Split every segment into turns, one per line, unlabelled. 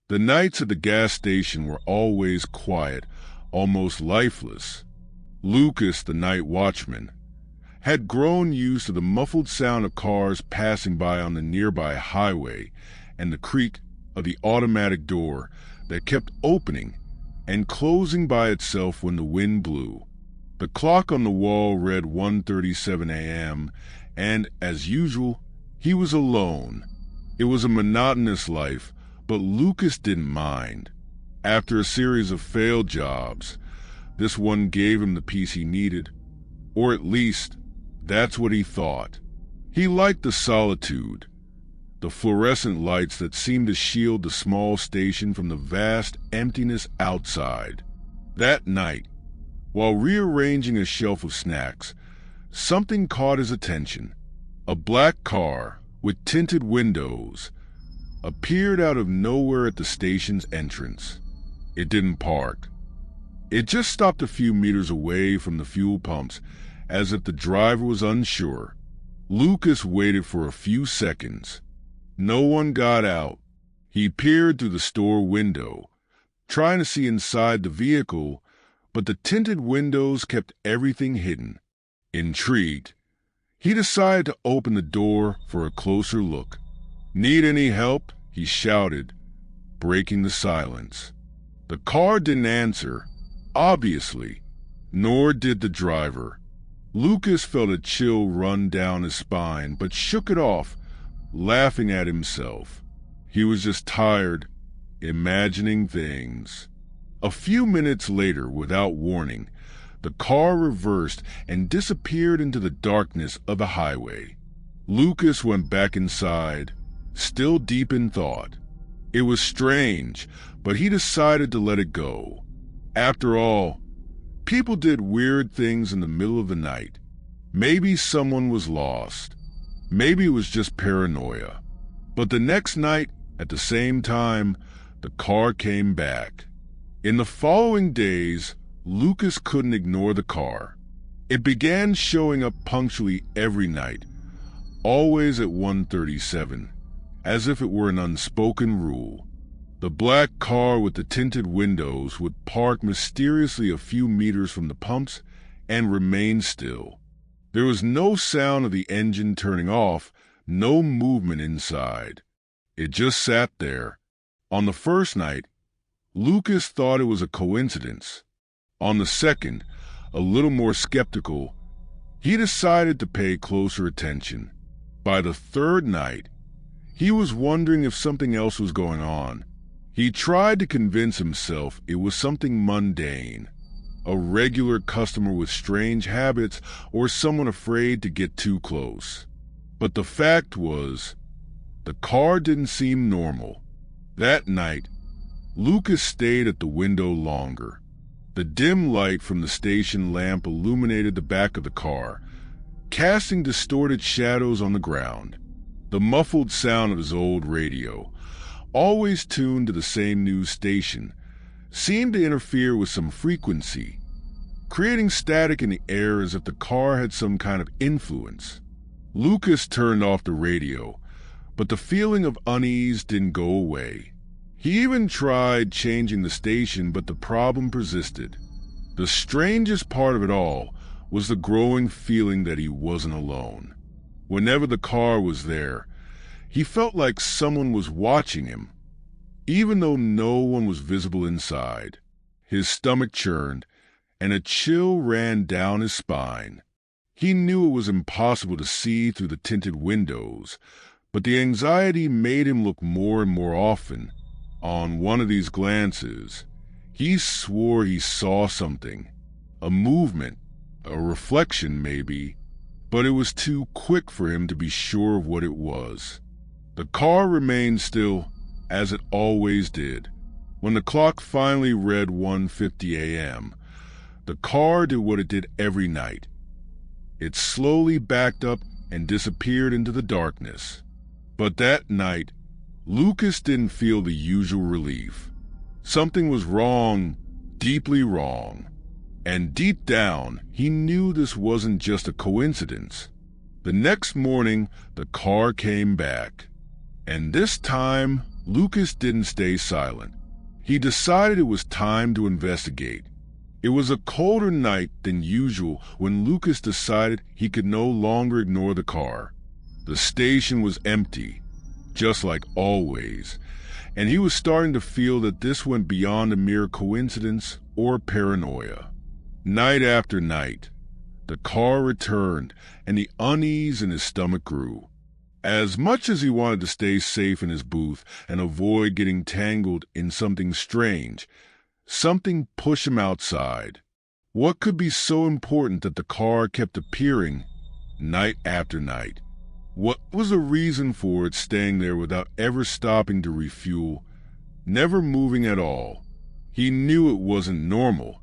The nights at the gas station were always quiet, almost lifeless. Lucas, the night watchman, had grown used to the muffled sound of cars passing by on the nearby highway and the creak of the automatic door that kept opening and closing by itself when the wind blew. The clock on the wall read 1:37 a.m., and, as usual, he was alone. It was a monotonous life, but Lucas didn't mind. After a series of failed jobs, this one gave him the peace he needed, or at least, that's what he thought. He liked the solitude, the fluorescent lights that seemed to shield the small station from the vast emptiness outside. That night, while rearranging a shelf of snacks, something caught his attention. A black car with tinted windows appeared out of nowhere at the station's entrance. It didn't park. It just stopped a few meters away from the fuel pumps, as if the driver was unsure. Lucas waited for a few seconds. No one got out. He peered through the store window, trying to see inside the vehicle, but the tinted windows kept everything hidden. Intrigued, he decided to open the door for a closer look. "Need any help?" he shouted, breaking the silence. The car didn't answer, obviously, nor did the driver. Lucas felt a chill run down his spine, but shook it off, laughing at himself. He was just tired, imagining things. A few minutes later, without warning, the car reversed and disappeared into the darkness of the highway. Lucas went back inside, still deep in thought. It was strange, but he decided to let it go. After all, people did weird things in the middle of the night. Maybe someone was lost. Maybe it was just paranoia. But the next night, at the same time, the car came back. In the following days, Lucas couldn't ignore the car. It began showing up punctually every night, always at 1:37, as if it were an unspoken rule. The black car with the tinted windows would park mysteriously a few meters from the pumps and remain still. There was no sound of the engine turning off, no movement inside. It just sat there. On the first night, Lucas thought it was a coincidence. On the second, a little more skeptical, he decided to pay closer attention. By the third night, he was wondering if something else was going on. He tried to convince himself it was something mundane, a regular customer with strange habits or someone afraid to get too close. But the fact was, the car didn't seem normal. That night, Lucas stayed at the window longer. The dim light from the station lamp illuminated the back of the car, casting distorted shadows on the ground. The muffled sound of his old radio, always tuned to the same news station, seemed to interfere with some frequency, creating static in the air as if the car had some kind of influence. Lucas turned off the radio, but the feeling of unease didn't go away. He even tried changing the station, but the problem persisted. The strangest part of it all was the growing feeling that he wasn't alone. Whenever the car was there, he felt like someone was watching him, even though no one was visible inside. His stomach churned, and a chill ran down his spine. He knew it was impossible to see through the tinted windows, but the anxiety made him look more and more often. On one of these glances, he swore he saw something, a movement, a reflection maybe, but it was too quick for him to be sure of what it was. The car remained still, as it always did. When the clock finally read 1:50 a.m., the car did what it did every night. It slowly backed up and disappeared into the darkness. But that night, Lucas didn't feel the usual relief. Something was wrong, deeply wrong. And deep down, he knew this wasn't just a coincidence. The next morning, the car came back. And this time, Lucas didn't stay silent. He decided it was time to investigate. It was a colder night than usual when Lucas decided he could no longer ignore the car. The station was empty, just like always, and he was starting to feel that this went beyond a mere coincidence or paranoia. Night after night, the car returned, and the unease in his stomach grew. As much as he wanted to stay safe in his booth and avoid getting tangled in something strange, something pushed him outside. What could be so important that the car kept appearing night after night? What was the reason for it staying there without ever stopping to refuel, never moving at all? He knew it wasn't normal,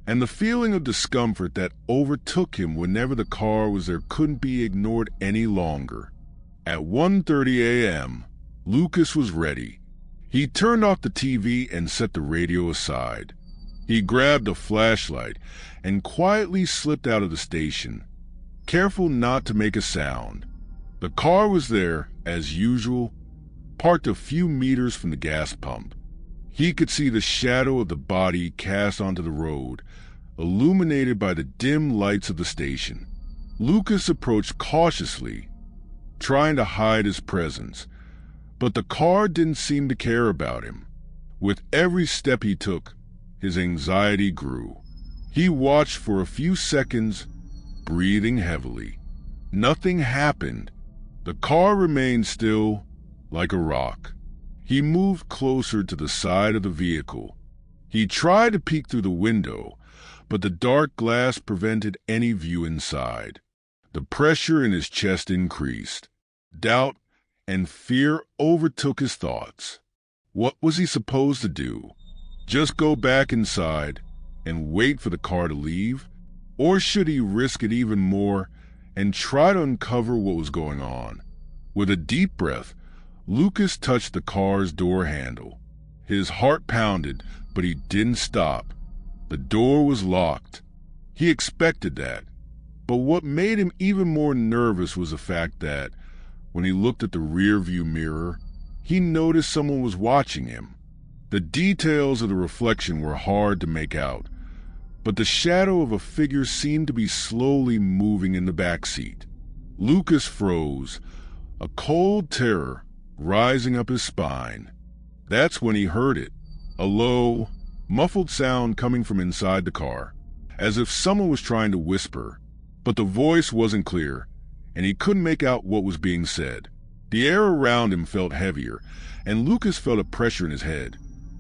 and the feeling of discomfort that overtook him whenever the car was there couldn't be ignored any longer. At 1:30 a.m., Lucas was ready. He turned off the TV and set the radio aside. He grabbed a flashlight and quietly slipped out of the station, careful not to make a sound. The car was there, as usual, parked a few meters from the gas pump. He could see the shadow of the body cast onto the road, illuminated by the dim lights of the station. Lucas approached cautiously, trying to hide his presence, but the car didn't seem to care about him. With every step he took, his anxiety grew. He watched for a few seconds, breathing heavily. Nothing happened. The car remained still, like a rock. He moved closer to the side of the vehicle. He tried to peek through the window, but the dark glass prevented any view inside. The pressure in his chest increased. Doubt and fear overtook his thoughts. What was he supposed to do? Just go back inside and wait for the car to leave? Or should he risk it even more and try to uncover what was going on? With a deep breath, Lucas touched the car's door handle. His heart pounded, but he didn't stop. The door was locked. He expected that. But what made him even more nervous was the fact that, when he looked at the rearview mirror, he noticed someone was watching him. The details of the reflection were hard to make out, but the shadow of a figure seemed to be slowly moving in the back seat. Lucas froze, a cold terror rising up his spine. That's when he heard it, a low, muffled sound coming from inside the car, as if someone was trying to whisper, but the voice wasn't clear, and he couldn't make out what was being said. The air around him felt heavier, and Lucas felt a pressure in his head,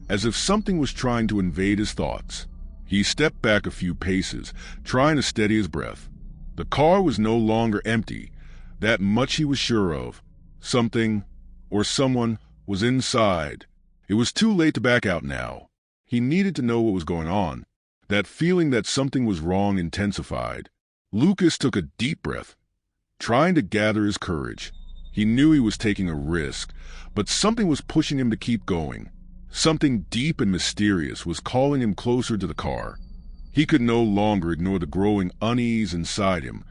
as if something was trying to invade his thoughts. He stepped back a few paces, trying to steady his breath. The car was no longer empty. That much he was sure of. Something, or someone, was inside. It was too late to back out now. He needed to know what was going on. That feeling that something was wrong intensified. Lucas took a deep breath, trying to gather his courage. He knew he was taking a risk, but something was pushing him to keep going. Something deep and mysterious was calling him closer to the car. He could no longer ignore the growing unease inside him,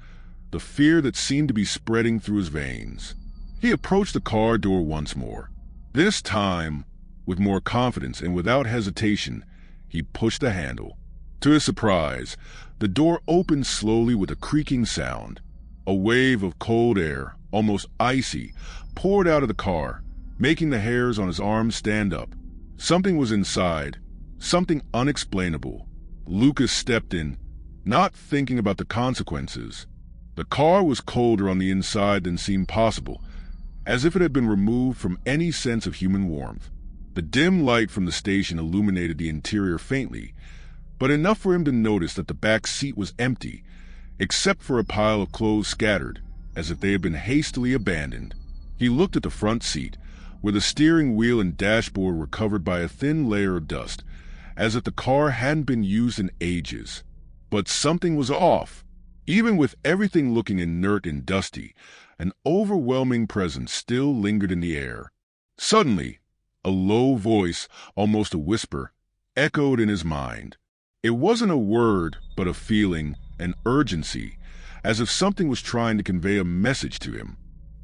the fear that seemed to be spreading through his veins. He approached the car door once more. This time, with more confidence and without hesitation, he pushed the handle. To his surprise, the door opened slowly with a creaking sound. A wave of cold air, almost icy, poured out of the car, making the hairs on his arms stand up. Something was inside, something unexplainable. Lucas stepped in, not thinking about the consequences. The car was colder on the inside than seemed possible, as if it had been removed from any sense of human warmth. The dim light from the station illuminated the interior faintly, but enough for him to notice that the back seat was empty, except for a pile of clothes scattered, as if they had been hastily abandoned. He looked at the front seat, where the steering wheel and dashboard were covered by a thin layer of dust, as if the car hadn't been used in ages. But something was off. Even with everything looking inert and dusty, an overwhelming presence still lingered in the air. Suddenly, a low voice, almost a whisper, echoed in his mind. It wasn't a word, but a feeling, an urgency, as if something was trying to convey a message to him.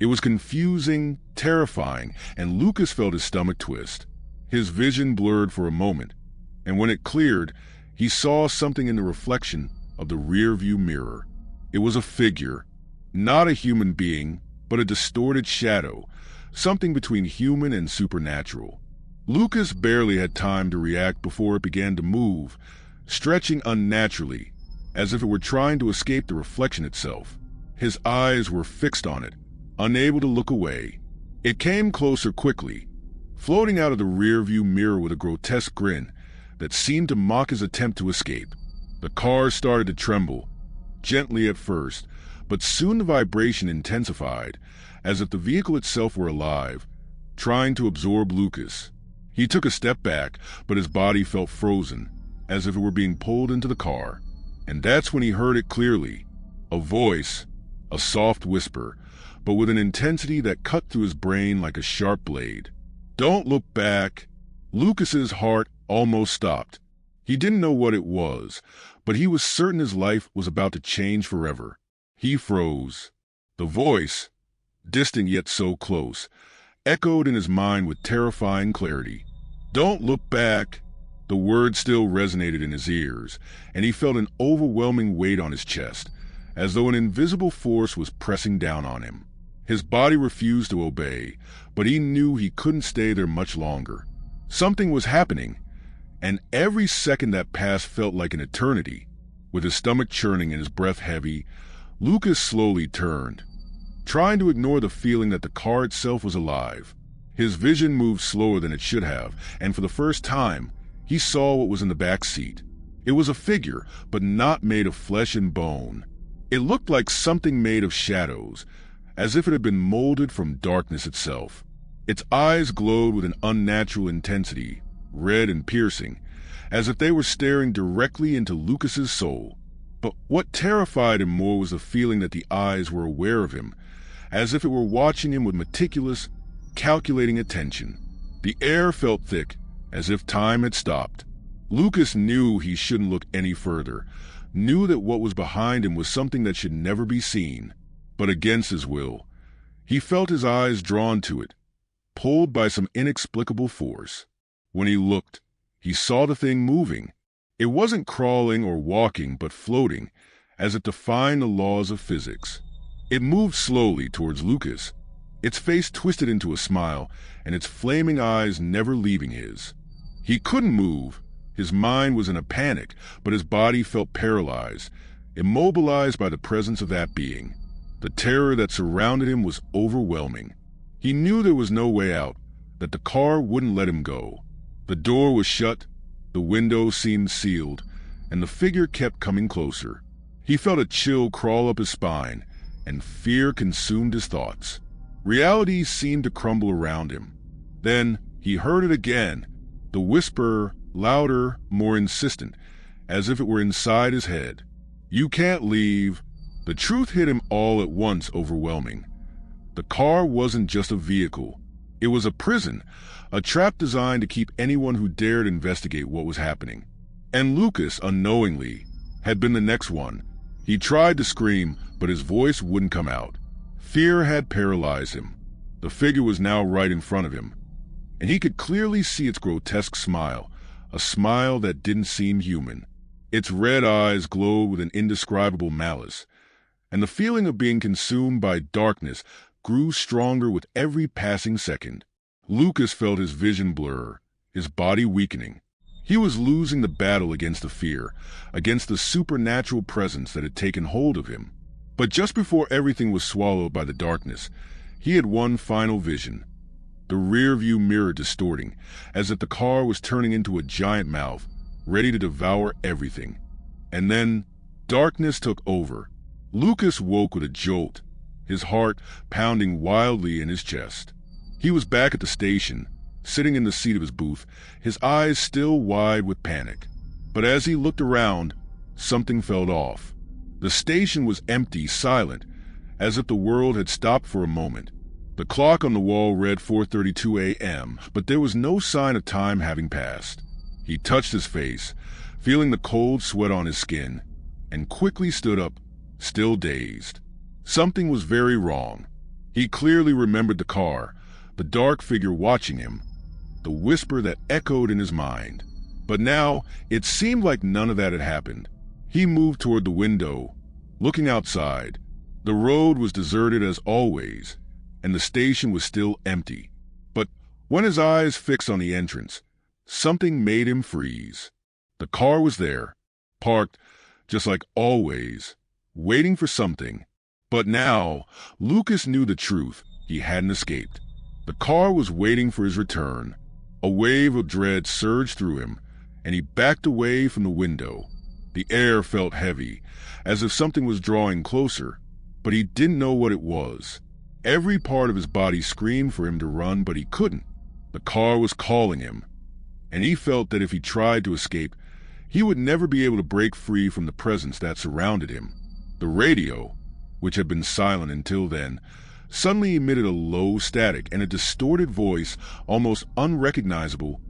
It was confusing, terrifying, and Lucas felt his stomach twist. His vision blurred for a moment, and when it cleared, he saw something in the reflection of the rearview mirror. It was a figure, not a human being, but a distorted shadow, something between human and supernatural. Lucas barely had time to react before it began to move, stretching unnaturally, as if it were trying to escape the reflection itself. His eyes were fixed on it, unable to look away. It came closer quickly, floating out of the rearview mirror with a grotesque grin that seemed to mock his attempt to escape. The car started to tremble, gently at first, but soon the vibration intensified, as if the vehicle itself were alive, trying to absorb Lucas. He took a step back, but his body felt frozen, as if it were being pulled into the car. And that's when he heard it clearly. A voice, a soft whisper, but with an intensity that cut through his brain like a sharp blade. "Don't look back." Lucas's heart almost stopped. He didn't know what it was, but he was certain his life was about to change forever. He froze. The voice, distant yet so close, echoed in his mind with terrifying clarity. "Don't look back." The word still resonated in his ears, and he felt an overwhelming weight on his chest, as though an invisible force was pressing down on him. His body refused to obey, but he knew he couldn't stay there much longer. Something was happening, and every second that passed felt like an eternity. With his stomach churning and his breath heavy, Lucas slowly turned, trying to ignore the feeling that the car itself was alive. His vision moved slower than it should have, and for the first time, he saw what was in the back seat. It was a figure, but not made of flesh and bone. It looked like something made of shadows, as if it had been molded from darkness itself. Its eyes glowed with an unnatural intensity, red and piercing, as if they were staring directly into Lucas's soul. But what terrified him more was the feeling that the eyes were aware of him, as if it were watching him with meticulous, calculating attention. The air felt thick, as if time had stopped. Lucas knew he shouldn't look any further, knew that what was behind him was something that should never be seen. But against his will, he felt his eyes drawn to it, pulled by some inexplicable force. When he looked, he saw the thing moving. It wasn't crawling or walking, but floating, as it defied the laws of physics. It moved slowly towards Lucas, its face twisted into a smile, and its flaming eyes never leaving his. He couldn't move. His mind was in a panic, but his body felt paralyzed, immobilized by the presence of that being. The terror that surrounded him was overwhelming. He knew there was no way out, that the car wouldn't let him go. The door was shut, the window seemed sealed, and the figure kept coming closer. He felt a chill crawl up his spine, and fear consumed his thoughts. Reality seemed to crumble around him. Then he heard it again, the whisper louder, more insistent, as if it were inside his head. "You can't leave." The truth hit him all at once, overwhelming. The car wasn't just a vehicle. It was a prison, a trap designed to keep anyone who dared investigate what was happening. And Lucas, unknowingly, had been the next one. He tried to scream, but his voice wouldn't come out. Fear had paralyzed him. The figure was now right in front of him, and he could clearly see its grotesque smile, a smile that didn't seem human. Its red eyes glowed with an indescribable malice, and the feeling of being consumed by darkness grew stronger with every passing second. Lucas felt his vision blur, his body weakening. He was losing the battle against the fear, against the supernatural presence that had taken hold of him. But just before everything was swallowed by the darkness, he had one final vision. The rearview mirror distorting, as if the car was turning into a giant mouth, ready to devour everything. And then darkness took over. Lucas woke with a jolt, his heart pounding wildly in his chest. He was back at the station, sitting in the seat of his booth, his eyes still wide with panic. But as he looked around, something felt off. The station was empty, silent, as if the world had stopped for a moment. The clock on the wall read 4:32 a.m., but there was no sign of time having passed. He touched his face, feeling the cold sweat on his skin, and quickly stood up, still dazed. Something was very wrong. He clearly remembered the car, the dark figure watching him, the whisper that echoed in his mind. But now, it seemed like none of that had happened. He moved toward the window, looking outside. The road was deserted as always, and the station was still empty. But when his eyes fixed on the entrance, something made him freeze. The car was there, parked just like always, waiting for something. But now, Lucas knew the truth. He hadn't escaped. The car was waiting for his return. A wave of dread surged through him, and he backed away from the window. The air felt heavy, as if something was drawing closer, but he didn't know what it was. Every part of his body screamed for him to run, but he couldn't. The car was calling him, and he felt that if he tried to escape, he would never be able to break free from the presence that surrounded him. The radio, which had been silent until then, suddenly emitted a low static, and a distorted voice, almost unrecognizable,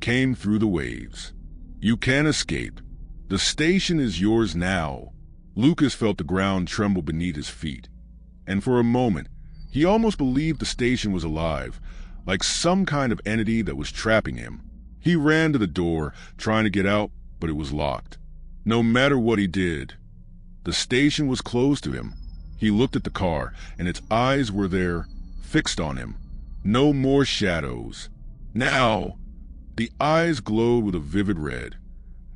came through the waves. "You can't escape. The station is yours now." Lucas felt the ground tremble beneath his feet, and for a moment, he almost believed the station was alive, like some kind of entity that was trapping him. He ran to the door, trying to get out, but it was locked. No matter what he did, the station was closed to him. He looked at the car, and its eyes were there, fixed on him. No more shadows. Now, the eyes glowed with a vivid red,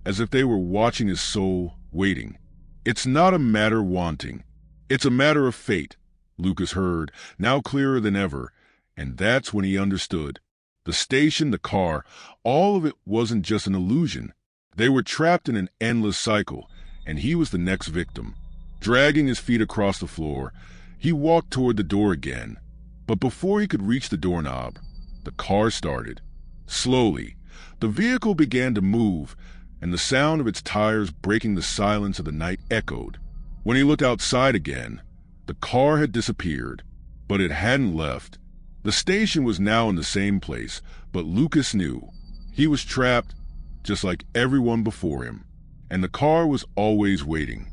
as if they were watching his soul, waiting. "It's not a matter wanting. It's a matter of fate," Lucas heard, now clearer than ever, and that's when he understood. The station, the car, all of it wasn't just an illusion. They were trapped in an endless cycle, and he was the next victim. Dragging his feet across the floor, he walked toward the door again. But before he could reach the doorknob, the car started. Slowly, the vehicle began to move, and the sound of its tires breaking the silence of the night echoed. When he looked outside again, the car had disappeared, but it hadn't left. The station was now in the same place, but Lucas knew he was trapped just like everyone before him, and the car was always waiting.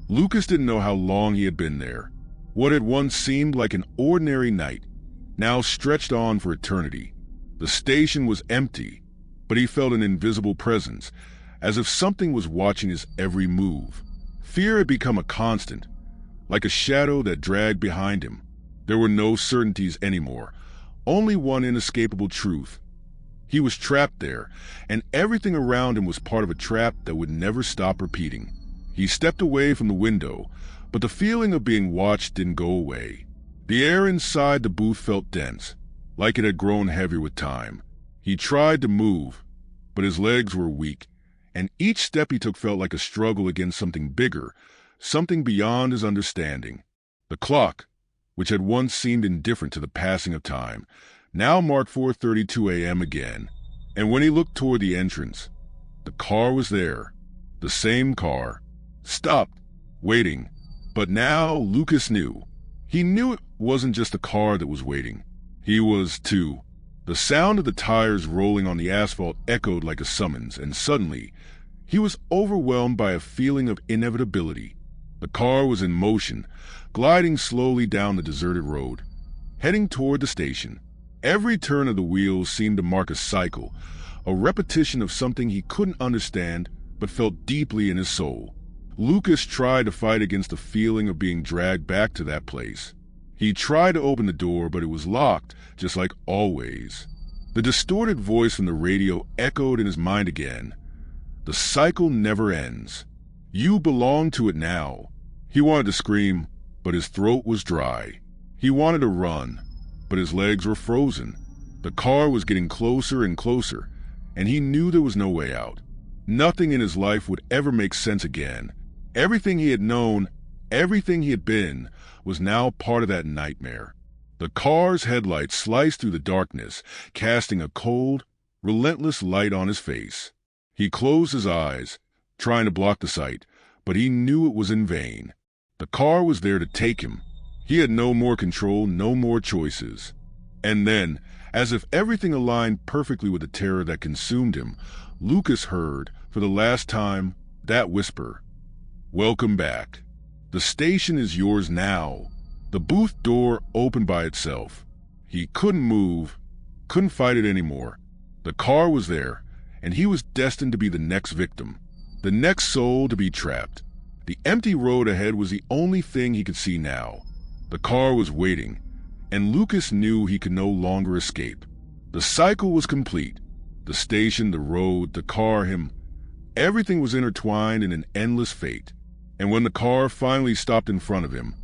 Lucas didn't know how long he had been there. What had once seemed like an ordinary night now stretched on for eternity. The station was empty, but he felt an invisible presence, as if something was watching his every move. Fear had become a constant, like a shadow that dragged behind him. There were no certainties anymore, only one inescapable truth. He was trapped there, and everything around him was part of a trap that would never stop repeating. He stepped away from the window, but the feeling of being watched didn't go away. The air inside the booth felt dense, like it had grown heavier with time. He tried to move, but his legs were weak, and each step he took felt like a struggle against something bigger, something beyond his understanding. The clock, which had once seemed indifferent to the passing of time, now marked 4:32 a.m. again, and when he looked toward the entrance, the car was there, the same car, stopped, waiting. But now Lucas knew. He knew it wasn't just the car that was waiting. He was, too. The sound of the tires rolling on the asphalt echoed like a summons, and suddenly, he was overwhelmed by a feeling of inevitability. The car was in motion, gliding slowly down the deserted road, heading toward the station. Every turn of the wheels seemed to mark a cycle, a repetition of something he couldn't understand but felt deeply in his soul. Lucas tried to fight against the feeling of being dragged back to that place. He tried to open the door, but it was locked, just like always. The distorted voice from the radio echoed in his mind again. The cycle never ends. You belong to it now. He wanted to scream, but his throat was dry. He wanted to run, but his legs were frozen. The car was getting closer and closer, and he knew there was no way out. Nothing in his life would ever make sense again. Everything he had known, everything he had been, was now part of that nightmare. The car's headlights sliced through the darkness, casting a cold, relentless light on his face. He closed his eyes, trying to block the sight, but he knew it was in vain. The car was there to take him. He had no more control, no more choices. And then, as if everything aligned perfectly with the terror that consumed him, Lucas heard, for the last time, that whisper. "Welcome back. The station is yours now." The booth door opened by itself. He couldn't move, couldn't fight it anymore. The car was there, and he was destined to be the next victim, the next soul to be trapped. The empty road ahead was the only thing he could see now. The car was waiting, and Lucas knew he could no longer escape. The cycle was complete. The station, the road, the car, him. Everything was intertwined in an endless fate. And when the car finally stopped in front of him,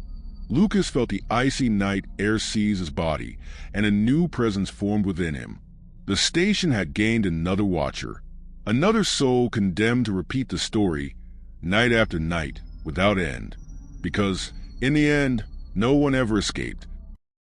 Lucas felt the icy night air seize his body, and a new presence formed within him. The station had gained another watcher, another soul condemned to repeat the story night after night without end. Because, in the end, no one ever escaped.